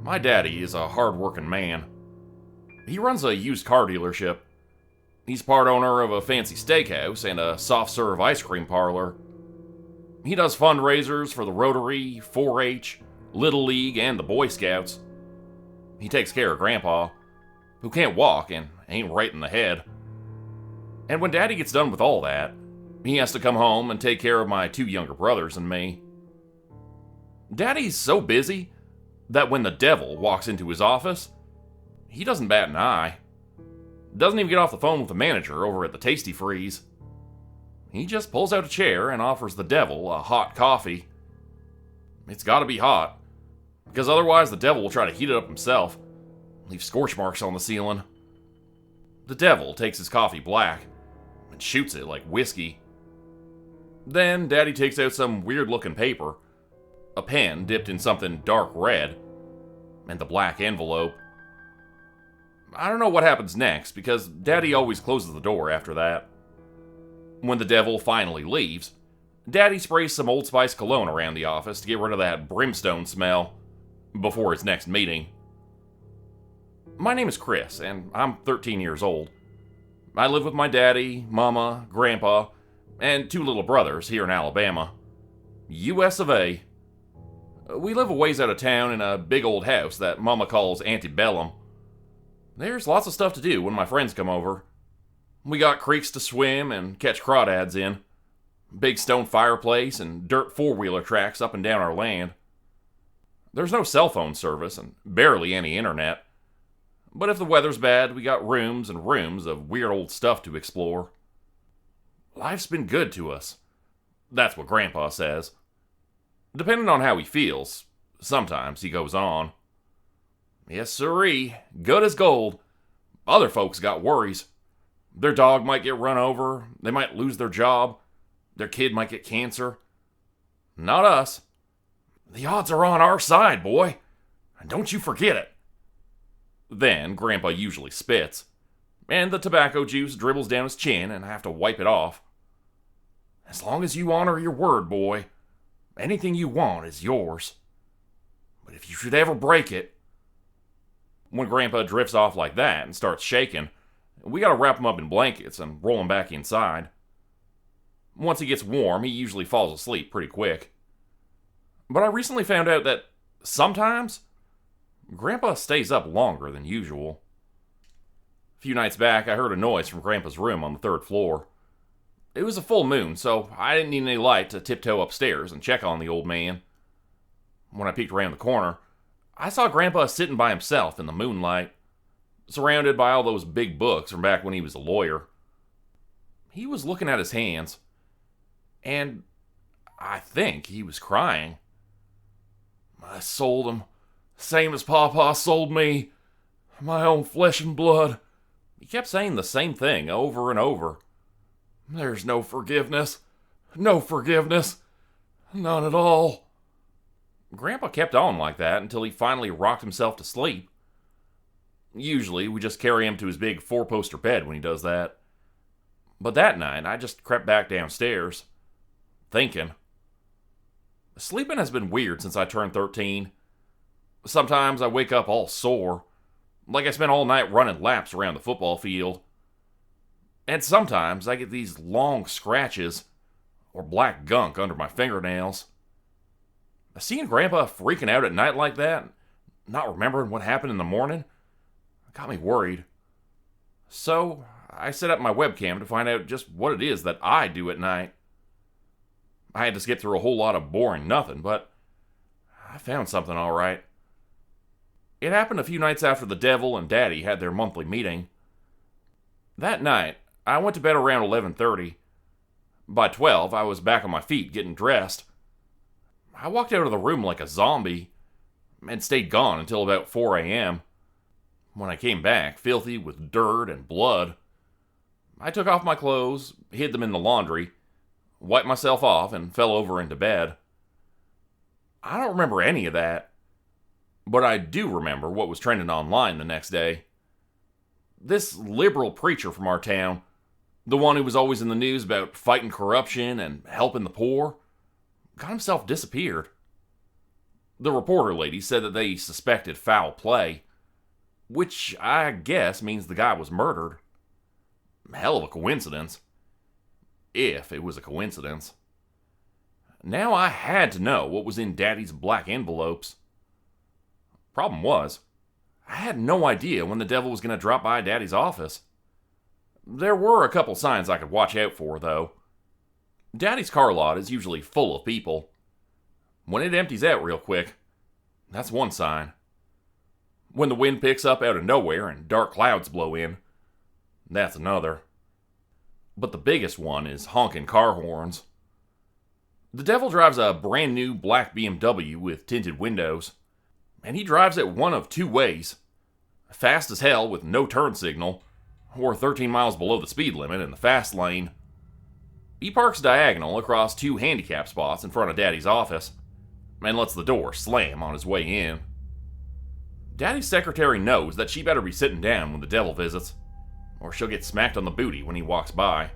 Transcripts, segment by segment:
My daddy is a hard-working man. He runs a used car dealership. He's part owner of a fancy steakhouse and a soft-serve ice cream parlor. He does fundraisers for the Rotary, 4-H, Little League, and the Boy Scouts. He takes care of Grandpa, who can't walk and ain't right in the head. And when Daddy gets done with all that, he has to come home and take care of my 2 younger brothers and me. Daddy's so busy that when the devil walks into his office, he doesn't bat an eye. Doesn't even get off the phone with the manager over at the Tasty Freeze. He just pulls out a chair and offers the devil a hot coffee. It's gotta be hot, because otherwise the devil will try to heat it up himself, leave scorch marks on the ceiling. The devil takes his coffee black and shoots it like whiskey. Then Daddy takes out some weird-looking paper, a pen dipped in something dark red, and the black envelope. I don't know what happens next, because Daddy always closes the door after that. When the devil finally leaves, Daddy sprays some Old Spice cologne around the office to get rid of that brimstone smell before his next meeting. My name is Chris, and I'm 13 years old. I live with my daddy, mama, grandpa, and 2 little brothers here in Alabama. US of A. We live a ways out of town in a big old house that Mama calls antebellum. There's lots of stuff to do when my friends come over. We got creeks to swim and catch crawdads in, big stone fireplace, and dirt 4-wheeler tracks up and down our land. There's no cell phone service and barely any internet. But if the weather's bad, we got rooms and rooms of weird old stuff to explore. Life's been good to us. That's what Grandpa says. Depending on how he feels, sometimes he goes on. Yes, sirree, good as gold. Other folks got worries. Their dog might get run over, they might lose their job, their kid might get cancer. Not us. The odds are on our side, boy, and don't you forget it. Then Grandpa usually spits, and the tobacco juice dribbles down his chin and I have to wipe it off. As long as you honor your word, boy, anything you want is yours. But if you should ever break it... When Grandpa drifts off like that and starts shaking, we gotta wrap him up in blankets and roll him back inside. Once he gets warm, he usually falls asleep pretty quick. But I recently found out that sometimes Grandpa stays up longer than usual. A few nights back, I heard a noise from Grandpa's room on the 3rd floor. It was a full moon, so I didn't need any light to tiptoe upstairs and check on the old man. When I peeked around the corner, I saw Grandpa sitting by himself in the moonlight, surrounded by all those big books from back when he was a lawyer. He was looking at his hands, and I think he was crying. I sold him, same as Papa sold me, my own flesh and blood. He kept saying the same thing over and over. There's no forgiveness, none at all. Grandpa kept on like that until he finally rocked himself to sleep. Usually, we just carry him to his big 4-poster bed when he does that. But that night, I just crept back downstairs, thinking. Sleeping has been weird since I turned 13. Sometimes I wake up all sore, like I spent all night running laps around the football field. And sometimes I get these long scratches or black gunk under my fingernails. Seeing Grandpa freaking out at night like that, not remembering what happened in the morning, got me worried. So I set up my webcam to find out just what it is that I do at night. I had to skip through a whole lot of boring nothing, but I found something all right. It happened a few nights after the devil and Daddy had their monthly meeting. That night, I went to bed around 11:30. By 12, I was back on my feet getting dressed. I walked out of the room like a zombie and stayed gone until about 4 a.m. When I came back, filthy with dirt and blood, I took off my clothes, hid them in the laundry, wiped myself off, and fell over into bed. I don't remember any of that, but I do remember what was trending online the next day. This liberal preacher from our town, the one who was always in the news about fighting corruption and helping the poor, got himself disappeared. The reporter lady said that they suspected foul play, which I guess means the guy was murdered. Hell of a coincidence. If it was a coincidence. Now I had to know what was in Daddy's black envelopes. Problem was, I had no idea when the devil was going to drop by Daddy's office. There were a couple signs I could watch out for, though. Daddy's car lot is usually full of people. When it empties out real quick, that's one sign. When the wind picks up out of nowhere and dark clouds blow in, that's another. But the biggest one is honking car horns. The devil drives a brand new black BMW with tinted windows, and he drives it one of two ways. Fast as hell with no turn signal, or 13 miles below the speed limit in the fast lane. He parks diagonal across two handicap spots in front of Daddy's office, and lets the door slam on his way in. Daddy's secretary knows that she better be sitting down when the devil visits, or she'll get smacked on the booty when he walks by.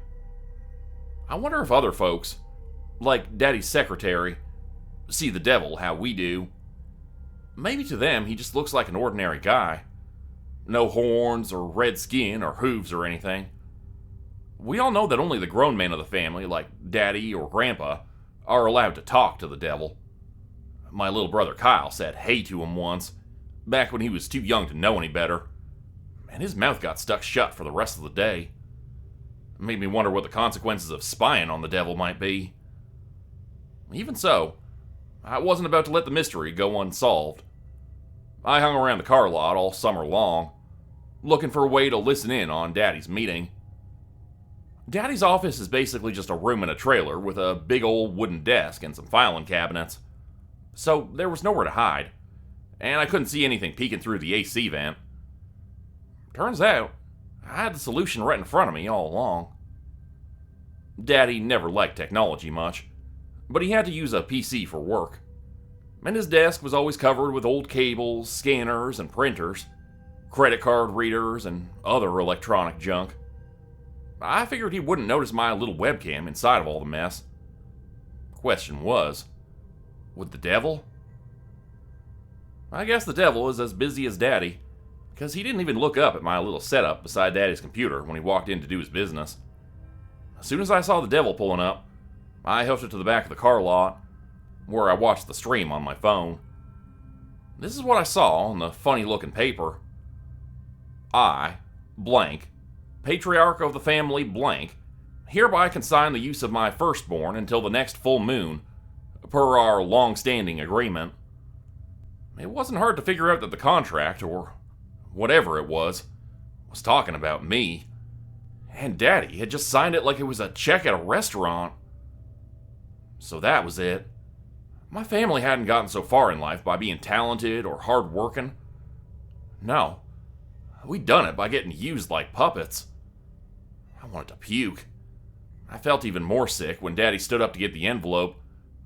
I wonder if other folks, like Daddy's secretary, see the devil how we do. Maybe to them he just looks like an ordinary guy. No horns or red skin or hooves or anything. We all know that only the grown men of the family, like Daddy or Grandpa, are allowed to talk to the devil. My little brother Kyle said hey to him once, back when he was too young to know any better, and his mouth got stuck shut for the rest of the day. It made me wonder what the consequences of spying on the devil might be. Even so, I wasn't about to let the mystery go unsolved. I hung around the car lot all summer long, looking for a way to listen in on Daddy's meeting. Daddy's office is basically just a room in a trailer with a big old wooden desk and some filing cabinets, so there was nowhere to hide, and I couldn't see anything peeking through the AC vent. Turns out, I had the solution right in front of me all along. Daddy never liked technology much, but he had to use a PC for work, and his desk was always covered with old cables, scanners, and printers, credit card readers, and other electronic junk. I figured he wouldn't notice my little webcam inside of all the mess. Question was, would the devil? I guess the devil is as busy as Daddy, because he didn't even look up at my little setup beside Daddy's computer when he walked in to do his business. As soon as I saw the devil pulling up, I hoofed it to the back of the car lot, where I watched the stream on my phone. This is what I saw on the funny-looking paper. I, blank, patriarch of the family blank, hereby consign the use of my firstborn until the next full moon, per our long-standing agreement. It wasn't hard to figure out that the contract, or whatever it was talking about me. And Daddy had just signed it like it was a check at a restaurant. So that was it. My family hadn't gotten so far in life by being talented or hard-working. No. We'd done it by getting used like puppets. I wanted to puke. I felt even more sick when Daddy stood up to get the envelope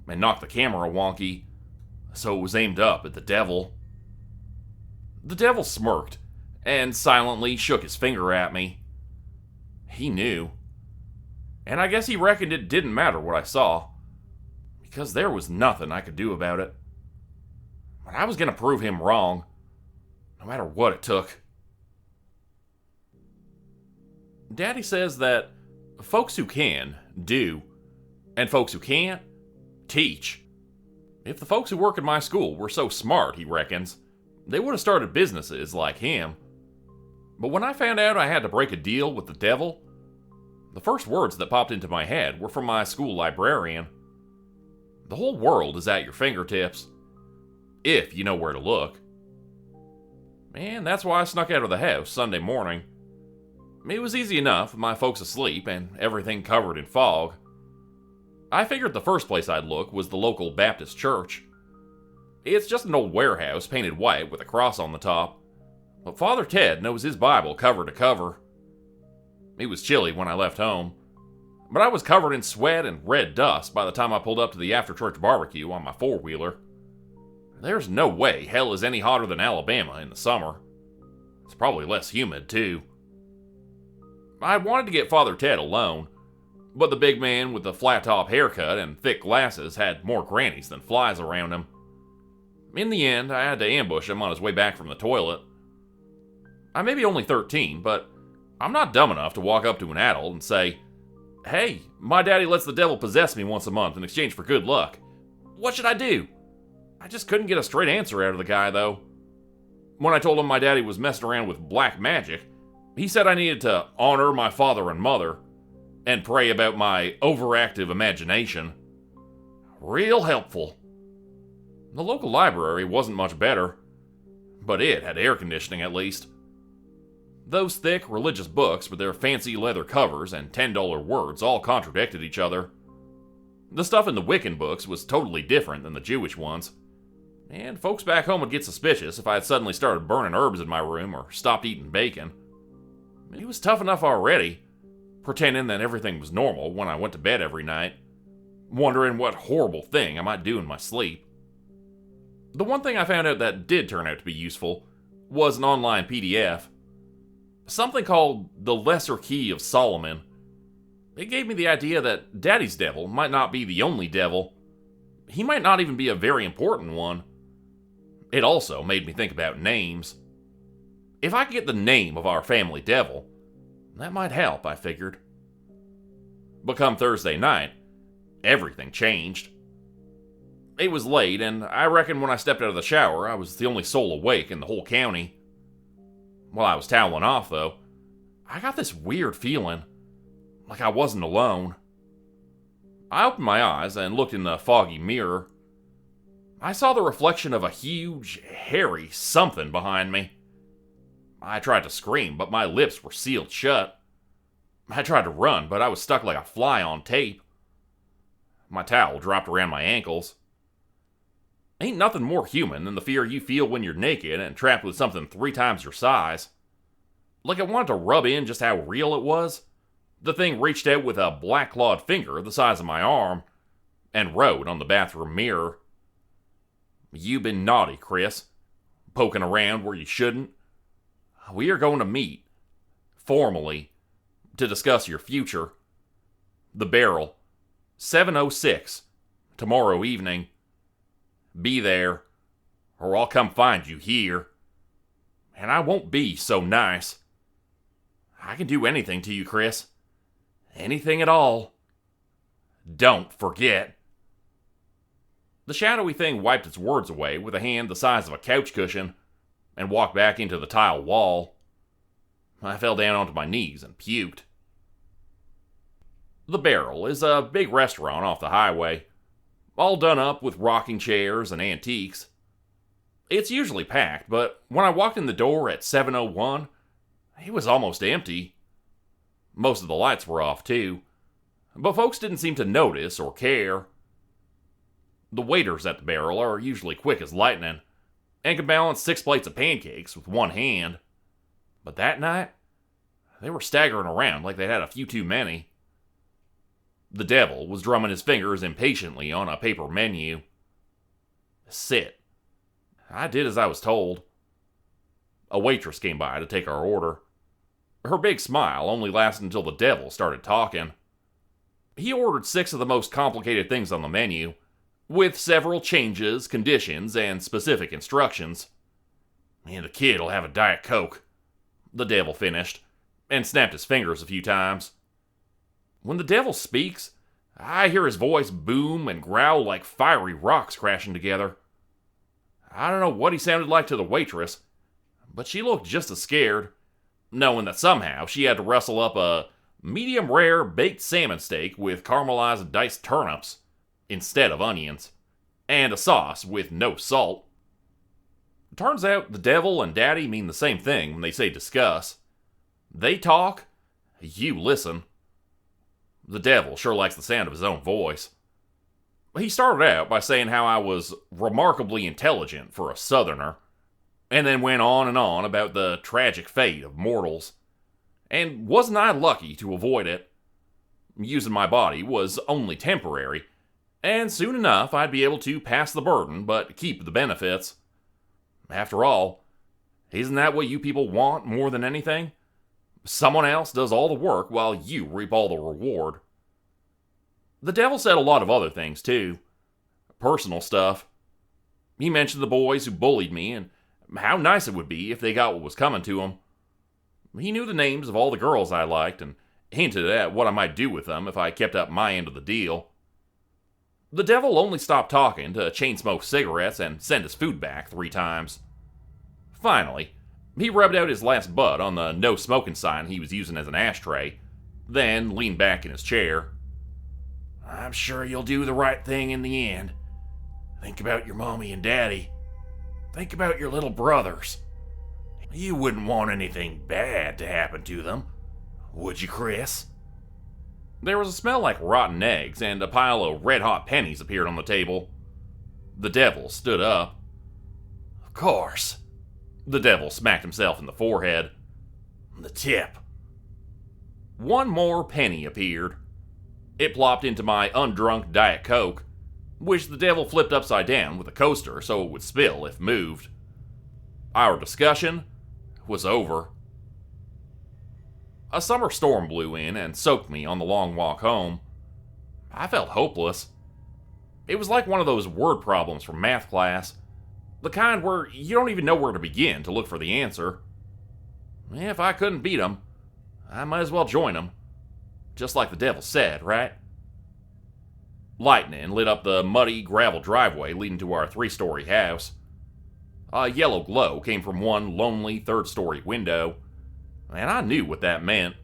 and knocked the camera wonky, so it was aimed up at the devil. The devil smirked and silently shook his finger at me. He knew. And I guess he reckoned it didn't matter what I saw, because there was nothing I could do about it. But I was going to prove him wrong, no matter what it took. Daddy says that folks who can, do, and folks who can't, teach. If the folks who work in my school were so smart, he reckons, they would have started businesses like him. But when I found out I had to break a deal with the devil, the first words that popped into my head were from my school librarian. The whole world is at your fingertips, if you know where to look. And that's why I snuck out of the house Sunday morning. It was easy enough with my folks asleep and everything covered in fog. I figured the first place I'd look was the local Baptist church. It's just an old warehouse painted white with a cross on the top, but Father Ted knows his Bible cover to cover. It was chilly when I left home, but I was covered in sweat and red dust by the time I pulled up to the after-church barbecue on my four-wheeler. There's no way hell is any hotter than Alabama in the summer. It's probably less humid, too. I wanted to get Father Ted alone, but the big man with the flat-top haircut and thick glasses had more grannies than flies around him. In the end, I had to ambush him on his way back from the toilet. I may be only 13, but I'm not dumb enough to walk up to an adult and say, "Hey, my daddy lets the devil possess me once a month in exchange for good luck. What should I do?" I just couldn't get a straight answer out of the guy, though. When I told him my daddy was messing around with black magic, he said I needed to honor my father and mother and pray about my overactive imagination. Real helpful. The local library wasn't much better, but it had air conditioning at least. Those thick religious books with their fancy leather covers and $10 words all contradicted each other. The stuff in the Wiccan books was totally different than the Jewish ones, and folks back home would get suspicious if I had suddenly started burning herbs in my room or stopped eating bacon. It was tough enough already, pretending that everything was normal when I went to bed every night, wondering what horrible thing I might do in my sleep. The one thing I found out that did turn out to be useful was an online PDF. Something called The Lesser Key of Solomon. It gave me the idea that Daddy's devil might not be the only devil. He might not even be a very important one. It also made me think about names. If I could get the name of our family devil, that might help, I figured. But come Thursday night, everything changed. It was late, and I reckon when I stepped out of the shower, I was the only soul awake in the whole county. While I was toweling off, though, I got this weird feeling, like I wasn't alone. I opened my eyes and looked in the foggy mirror. I saw the reflection of a huge, hairy something behind me. I tried to scream, but my lips were sealed shut. I tried to run, but I was stuck like a fly on tape. My towel dropped around my ankles. Ain't nothing more human than the fear you feel when you're naked and trapped with something 3 times your size. Like it wanted to rub in just how real it was. The thing reached out with a black-clawed finger the size of my arm and wrote on the bathroom mirror, "You been naughty, Chris. Poking around where you shouldn't. We are going to meet, formally, to discuss your future. The Barrel, 7:06, tomorrow evening. Be there, or I'll come find you here. And I won't be so nice. I can do anything to you, Chris. Anything at all. Don't forget." The shadowy thing wiped its words away with a hand the size of a couch cushion and walked back into the tile wall. I fell down onto my knees and puked. The Barrel is a big restaurant off the highway, all done up with rocking chairs and antiques. It's usually packed, but when I walked in the door at 7:01, it was almost empty. Most of the lights were off too, but folks didn't seem to notice or care. The waiters at the Barrel are usually quick as lightning and can balance 6 plates of pancakes with one hand. But that night, they were staggering around like they'd had a few too many. The devil was drumming his fingers impatiently on a paper menu. Sit. I did as I was told. A waitress came by to take our order. Her big smile only lasted until the devil started talking. He ordered 6 of the most complicated things on the menu, with several changes, conditions, and specific instructions. "And the kid'll have a Diet Coke," the devil finished, and snapped his fingers a few times. When the devil speaks, I hear his voice boom and growl like fiery rocks crashing together. I don't know what he sounded like to the waitress, but she looked just as scared, knowing that somehow she had to rustle up a medium-rare baked salmon steak with caramelized diced turnips instead of onions, and a sauce with no salt. Turns out the devil and daddy mean the same thing when they say discuss. They talk, you listen. The devil sure likes the sound of his own voice. He started out by saying how I was remarkably intelligent for a southerner, and then went on and on about the tragic fate of mortals. And wasn't I lucky to avoid it? Using my body was only temporary, and soon enough I'd be able to pass the burden but keep the benefits. After all, isn't that what you people want more than anything? Someone else does all the work while you reap all the reward. The devil said a lot of other things too. Personal stuff. He mentioned the boys who bullied me and how nice it would be if they got what was coming to them. He knew the names of all the girls I liked and hinted at what I might do with them if I kept up my end of the deal. The devil only stopped talking to chain smoke cigarettes and send his food back 3 times. Finally, he rubbed out his last bud on the no smoking sign he was using as an ashtray, then leaned back in his chair. I'm sure you'll do the right thing in the end. Think about your mommy and daddy. Think about your little brothers. You wouldn't want anything bad to happen to them, would you, Chris? There was a smell like rotten eggs, and a pile of red-hot pennies appeared on the table. The devil stood up. Of course. The devil smacked himself in the forehead. The tip. One more penny appeared. It plopped into my undrunk Diet Coke, which the devil flipped upside down with a coaster so it would spill if moved. Our discussion was over. A summer storm blew in and soaked me on the long walk home. I felt hopeless. It was like one of those word problems from math class, the kind where you don't even know where to begin to look for the answer. If I couldn't beat them, I might as well join them. Just like the devil said, right? Lightning lit up the muddy gravel driveway leading to our 3-story house. A yellow glow came from one lonely 3rd-story window, and I knew what that meant.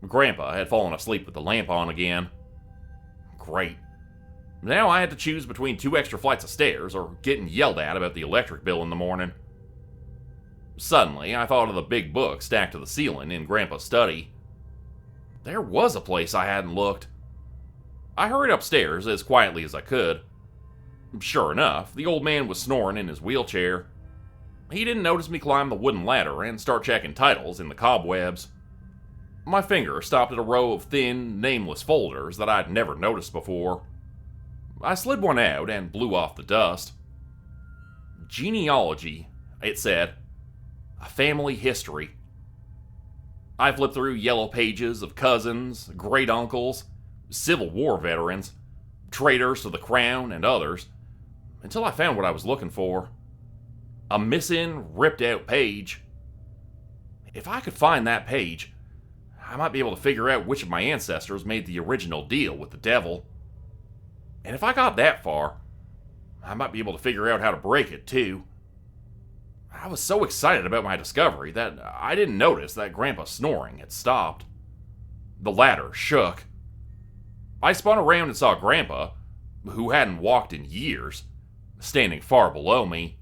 Grandpa had fallen asleep with the lamp on again. Great. Now I had to choose between 2 extra flights of stairs or getting yelled at about the electric bill in the morning. Suddenly, I thought of the big book stacked to the ceiling in Grandpa's study. There was a place I hadn't looked. I hurried upstairs as quietly as I could. Sure enough, the old man was snoring in his wheelchair. He didn't notice me climb the wooden ladder and start checking titles in the cobwebs. My finger stopped at a row of thin, nameless folders that I'd never noticed before. I slid one out and blew off the dust. Genealogy, it said. A family history. I flipped through yellow pages of cousins, great uncles, Civil War veterans, traitors to the crown, and others, until I found what I was looking for. A missing, ripped-out page. If I could find that page, I might be able to figure out which of my ancestors made the original deal with the devil. And if I got that far, I might be able to figure out how to break it, too. I was so excited about my discovery that I didn't notice that Grandpa's snoring had stopped. The ladder shook. I spun around and saw Grandpa, who hadn't walked in years, standing far below me.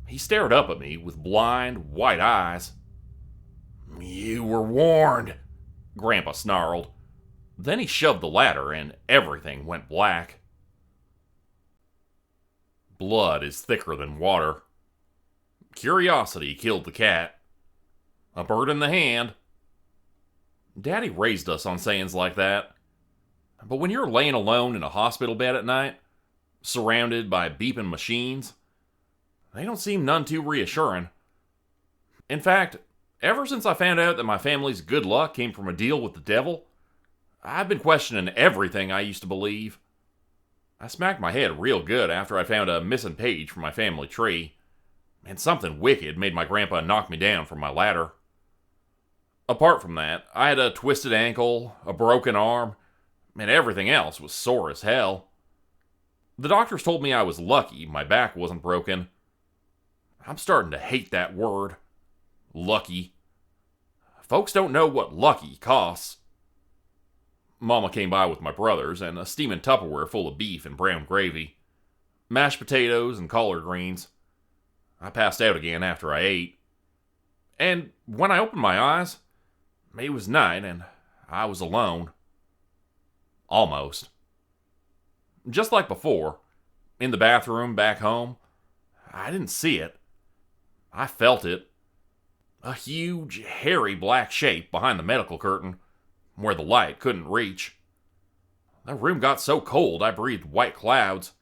He stared up at me with blind, white eyes. You were warned, Grandpa snarled. Then he shoved the ladder and everything went black. Blood is thicker than water. Curiosity killed the cat. A bird in the hand. Daddy raised us on sayings like that. But when you're laying alone in a hospital bed at night, surrounded by beeping machines, they don't seem none too reassuring. In fact, ever since I found out that my family's good luck came from a deal with the devil, I've been questioning everything I used to believe. I smacked my head real good after I found a missing page from my family tree, and something wicked made my grandpa knock me down from my ladder. Apart from that, I had a twisted ankle, a broken arm, and everything else was sore as hell. The doctors told me I was lucky my back wasn't broken. I'm starting to hate that word. Lucky. Folks don't know what lucky costs. Mama came by with my brothers and a steaming Tupperware full of beef and brown gravy, mashed potatoes and collard greens. I passed out again after I ate. And when I opened my eyes, it was night and I was alone. Almost. Just like before, in the bathroom back home, I didn't see it. I felt it. A huge, hairy black shape behind the medical curtain, where the light couldn't reach. The room got so cold I breathed white clouds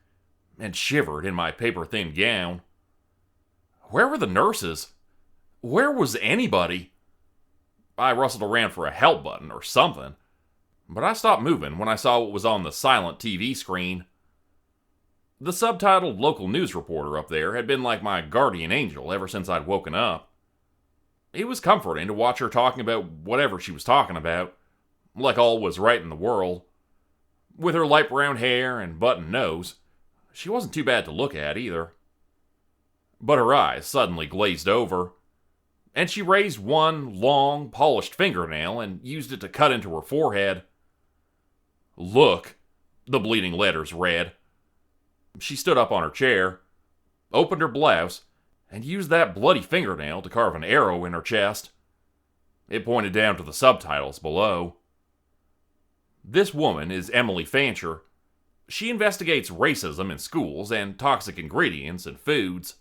and shivered in my paper-thin gown. Where were the nurses? Where was anybody? I rustled around for a help button or something, but I stopped moving when I saw what was on the silent TV screen. The subtitled local news reporter up there had been like my guardian angel ever since I'd woken up. It was comforting to watch her talking about whatever she was talking about, like all was right in the world. With her light brown hair and button nose, she wasn't too bad to look at either. But her eyes suddenly glazed over, and she raised one long, polished fingernail and used it to cut into her forehead. "Look," the bleeding letters read. She stood up on her chair, opened her blouse, and used that bloody fingernail to carve an arrow in her chest. It pointed down to the subtitles below. This woman is Emily Fancher. She investigates racism in schools and toxic ingredients in foods.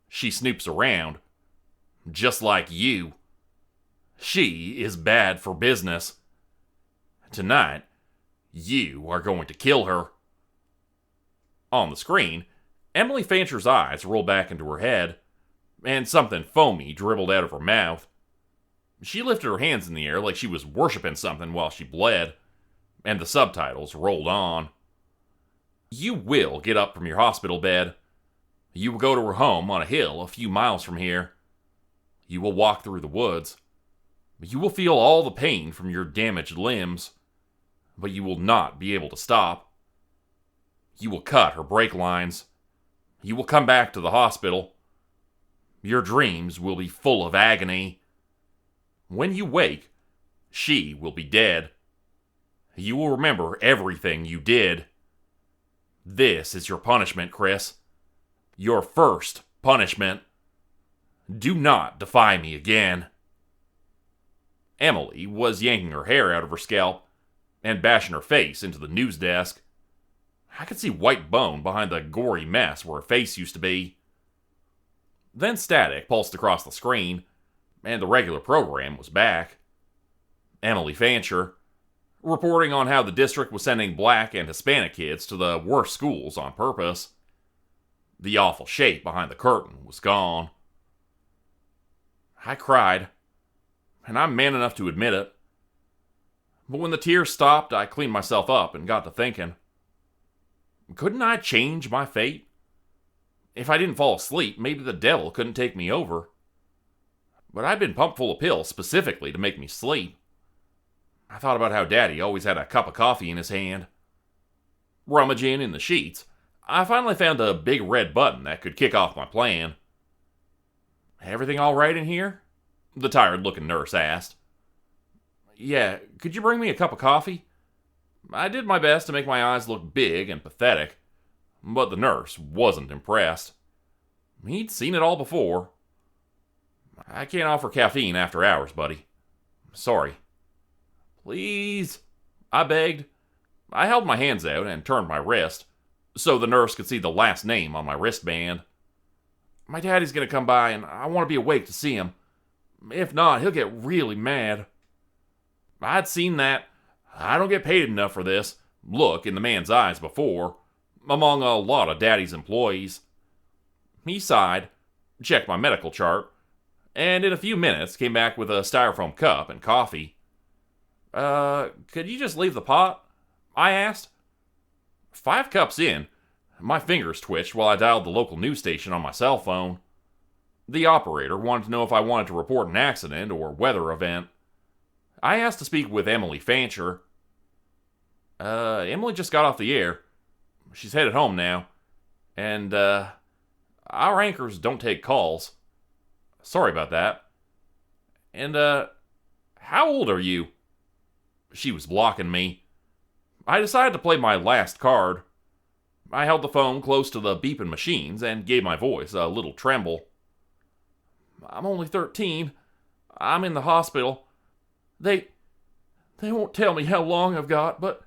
She snoops around, just like you. She is bad for business. Tonight, you are going to kill her. On the screen, Emily Fancher's eyes rolled back into her head, and something foamy dribbled out of her mouth. She lifted her hands in the air like she was worshiping something while she bled, and the subtitles rolled on. You will get up from your hospital bed. You will go to her home on a hill a few miles from here. You will walk through the woods. You will feel all the pain from your damaged limbs, but you will not be able to stop. You will cut her brake lines. You will come back to the hospital. Your dreams will be full of agony. When you wake, she will be dead. You will remember everything you did. This is your punishment, Chris. Your first punishment. Do not defy me again. Emily was yanking her hair out of her scalp and bashing her face into the news desk. I could see white bone behind the gory mess where her face used to be. Then static pulsed across the screen, and the regular program was back. Emily Fancher, reporting on how the district was sending black and Hispanic kids to the worst schools on purpose. The awful shape behind the curtain was gone. I cried, and I'm man enough to admit it. But when the tears stopped, I cleaned myself up and got to thinking. Couldn't I change my fate? If I didn't fall asleep, maybe the devil couldn't take me over. But I'd been pumped full of pills specifically to make me sleep. I thought about how Daddy always had a cup of coffee in his hand. Rummaging in the sheets, I finally found a big red button that could kick off my plan. "Everything all right in here?" the tired-looking nurse asked. "Yeah, could you bring me a cup of coffee?" I did my best to make my eyes look big and pathetic, but the nurse wasn't impressed. He'd seen it all before. "I can't offer caffeine after hours, buddy. Sorry." "Please," I begged. I held my hands out and turned my wrist, so the nurse could see the last name on my wristband. "My daddy's gonna come by, and I want to be awake to see him. If not, he'll get really mad." I'd seen that "I don't get paid enough for this" look in the man's eyes before, among a lot of Daddy's employees. He sighed, checked my medical chart, and in a few minutes came back with a styrofoam cup and coffee. Could you just leave the pot?" I asked. 5 cups in, my fingers twitched while I dialed the local news station on my cell phone. The operator wanted to know if I wanted to report an accident or weather event. I asked to speak with Emily Fancher. Emily just got off the air. She's headed home now. And, our anchors don't take calls. Sorry about that. And, how old are you?" She was blocking me. I decided to play my last card. I held the phone close to the beeping machines and gave my voice a little tremble. "I'm only 13. I'm in the hospital. They won't tell me how long I've got, but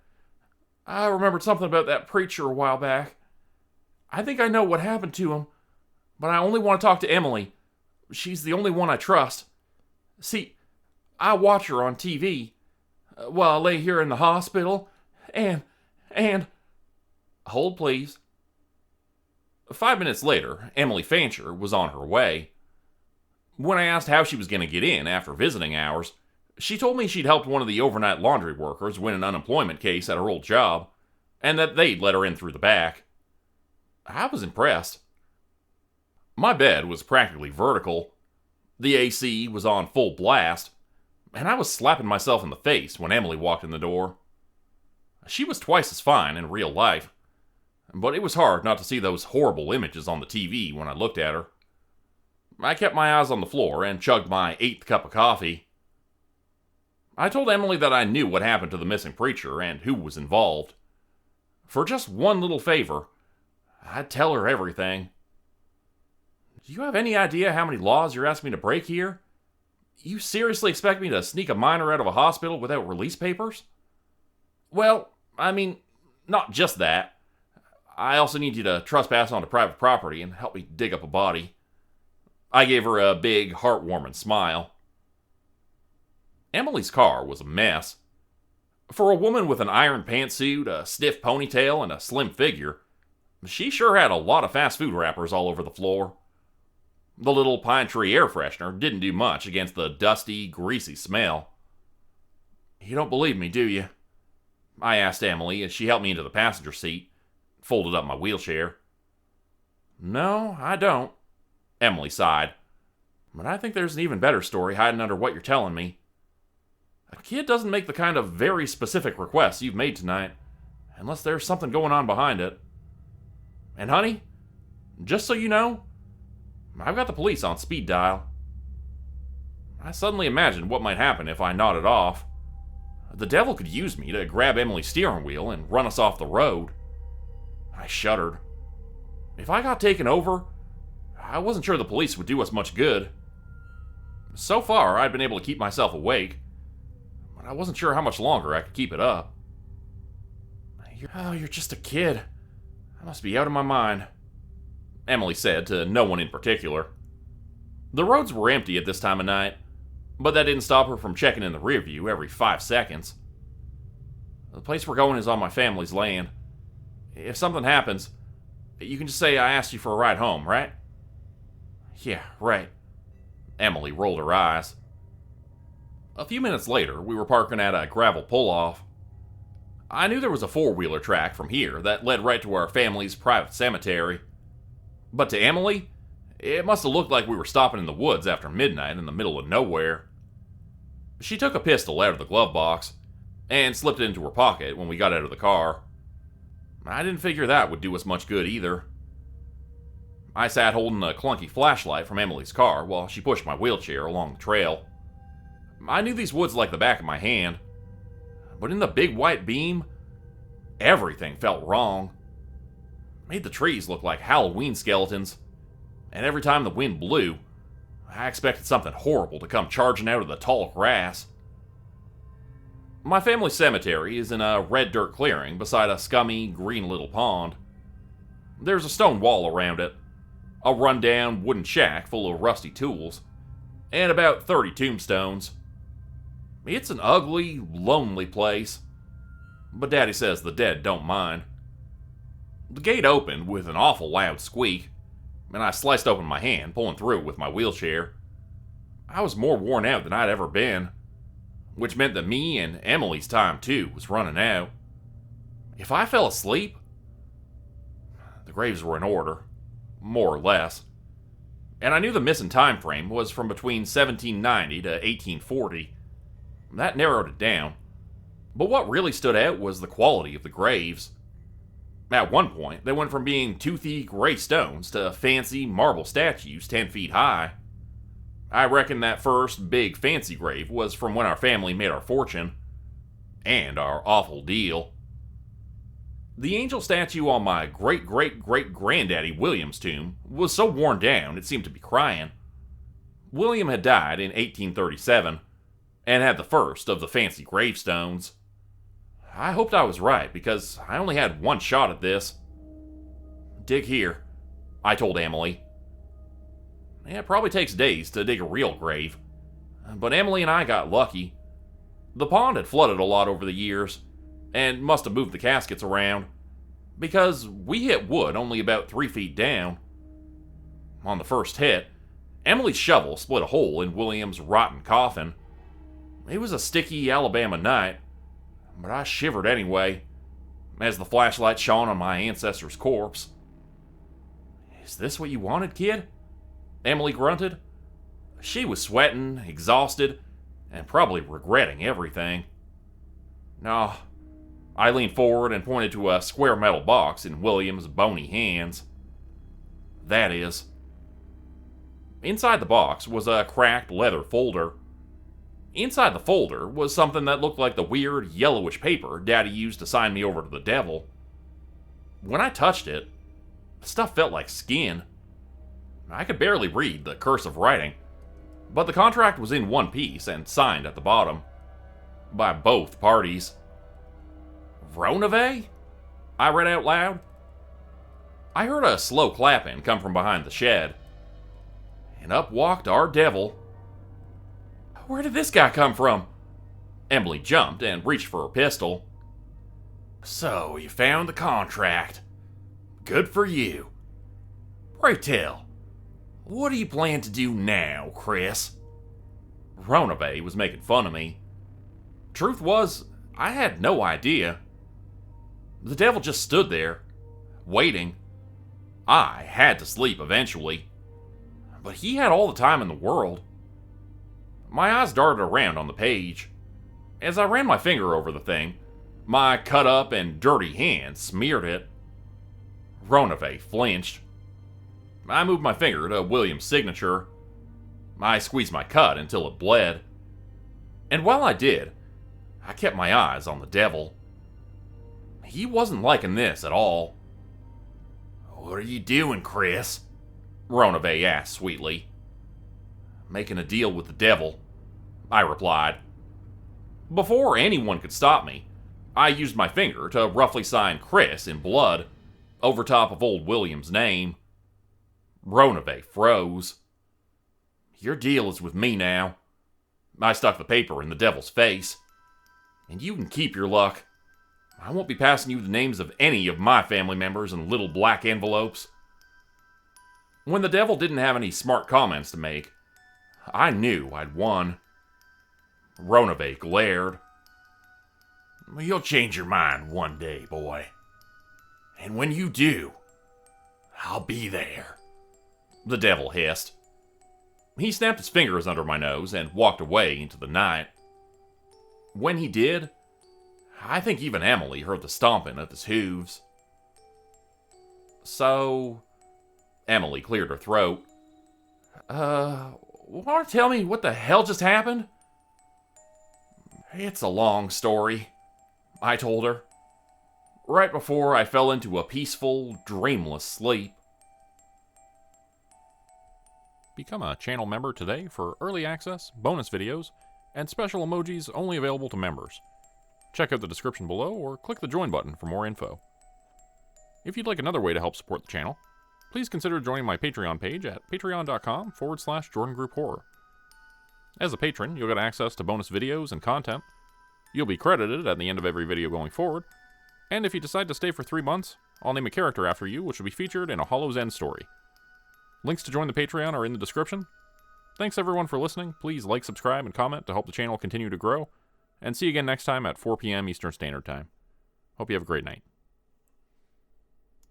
I remembered something about that preacher a while back. I think I know what happened to him, but I only want to talk to Emily. She's the only one I trust. See, I watch her on TV while I lay here in the hospital, and... Hold, please." 5 minutes later, Emily Fancher was on her way. When I asked how she was going to get in after visiting hours, she told me she'd helped one of the overnight laundry workers win an unemployment case at her old job, and that they'd let her in through the back. I was impressed. My bed was practically vertical, the AC was on full blast, and I was slapping myself in the face when Emily walked in the door. She was twice as fine in real life, but it was hard not to see those horrible images on the TV when I looked at her. I kept my eyes on the floor and chugged my 8th cup of coffee. I told Emily that I knew what happened to the missing preacher and who was involved. For just one little favor, I'd tell her everything. Do you have any idea how many laws you're asking me to break here? You seriously expect me to sneak a minor out of a hospital without release papers? Well, I mean, not just that. I also need you to trespass onto private property and help me dig up a body. I gave her a big, heartwarming smile. Emily's car was a mess. For a woman with an iron pantsuit, a stiff ponytail, and a slim figure, she sure had a lot of fast food wrappers all over the floor. The little pine tree air freshener didn't do much against the dusty, greasy smell. You don't believe me, do you? I asked Emily as she helped me into the passenger seat, folded up my wheelchair. No, I don't, Emily sighed. But I think there's an even better story hiding under what you're telling me. A kid doesn't make the kind of very specific requests you've made tonight, unless there's something going on behind it. And honey, just so you know, I've got the police on speed dial. I suddenly imagined what might happen if I nodded off. The devil could use me to grab Emily's steering wheel and run us off the road. I shuddered. If I got taken over, I wasn't sure the police would do us much good. So far, I'd been able to keep myself awake, but I wasn't sure how much longer I could keep it up. You're just a kid. I must be out of my mind, Emily said to no one in particular. The roads were empty at this time of night, but that didn't stop her from checking in the rear view every 5 seconds. The place we're going is on my family's land. If something happens, you can just say I asked you for a ride home, right? Yeah, right. Emily rolled her eyes. A few minutes later, we were parking at a gravel pull-off. I knew there was a four-wheeler track from here that led right to our family's private cemetery. But to Emily, it must have looked like we were stopping in the woods after midnight in the middle of nowhere. She took a pistol out of the glove box and slipped it into her pocket when we got out of the car. I didn't figure that would do us much good either. I sat holding a clunky flashlight from Emily's car while she pushed my wheelchair along the trail. I knew these woods like the back of my hand, but in the big white beam, everything felt wrong. It made the trees look like Halloween skeletons, and every time the wind blew, I expected something horrible to come charging out of the tall grass. My family cemetery is in a red dirt clearing beside a scummy, green little pond. There's a stone wall around it, a run-down wooden shack full of rusty tools, and about 30 tombstones. It's an ugly, lonely place, but Daddy says the dead don't mind. The gate opened with an awful loud squeak, and I sliced open my hand, pulling through with my wheelchair. I was more worn out than I'd ever been, which meant that me and Emily's time, too, was running out. If I fell asleep, the graves were in order, more or less, and I knew the missing time frame was from between 1790 to 1840. That narrowed it down, but what really stood out was the quality of the graves. At one point, they went from being toothy gray stones to fancy marble statues 10 feet high. I reckon that first big fancy grave was from when our family made our fortune, and our awful deal. The angel statue on my great-great-great-granddaddy William's tomb was so worn down it seemed to be crying. William had died in 1837, and had the first of the fancy gravestones. I hoped I was right, because I only had one shot at this. Dig here, I told Emily. It probably takes days to dig a real grave, but Emily and I got lucky. The pond had flooded a lot over the years, and must have moved the caskets around, because we hit wood only about 3 feet down. On the first hit, Emily's shovel split a hole in William's rotten coffin. It was a sticky Alabama night, but I shivered anyway, as the flashlight shone on my ancestor's corpse. Is this what you wanted, kid? Emily grunted. She was sweating, exhausted, and probably regretting everything. No. I leaned forward and pointed to a square metal box in William's bony hands. That is. Inside the box was a cracked leather folder. Inside the folder was something that looked like the weird yellowish paper Daddy used to sign me over to the devil. When I touched it, the stuff felt like skin. I could barely read the cursive writing, but the contract was in one piece and signed at the bottom. By both parties. Ronave? I read out loud. I heard a slow clapping come from behind the shed, and up walked our devil. Where did this guy come from? Emily jumped and reached for her pistol. So, you found the contract. Good for you. Pray tell, what do you plan to do now, Chris? Ronave was making fun of me. Truth was, I had no idea. The devil just stood there, waiting. I had to sleep eventually, but he had all the time in the world. My eyes darted around on the page. As I ran my finger over the thing, my cut up and dirty hand smeared it. Ronave flinched. I moved my finger to William's signature. I squeezed my cut until it bled. And while I did, I kept my eyes on the devil. He wasn't liking this at all. What are you doing, Chris? Ronave asked sweetly. Making a deal with the devil, I replied. Before anyone could stop me, I used my finger to roughly sign Chris in blood over top of old William's name. Ronave froze. Your deal is with me now. I stuck the paper in the devil's face. And you can keep your luck. I won't be passing you the names of any of my family members in little black envelopes. When the devil didn't have any smart comments to make, I knew I'd won. Ronave glared. You'll change your mind one day, boy. And when you do, I'll be there. The devil hissed. He snapped his fingers under my nose and walked away into the night. When he did, I think even Emily heard the stomping of his hooves. So, Emily cleared her throat. Want to tell me what the hell just happened? It's a long story, I told her, right before I fell into a peaceful, dreamless sleep. Become a channel member today for early access, bonus videos, and special emojis only available to members. Check out the description below or click the join button for more info. If you'd like another way to help support the channel, please consider joining my Patreon page at patreon.com/JordanGroupeHorror. As a patron, you'll get access to bonus videos and content. You'll be credited at the end of every video going forward, and if you decide to stay for 3 months, I'll name a character after you which will be featured in a Hollow's End story. Links to join the Patreon are in the description. Thanks everyone for listening. Please like, subscribe, and comment to help the channel continue to grow. And see you again next time at 4 p.m. Eastern Standard Time. Hope you have a great night.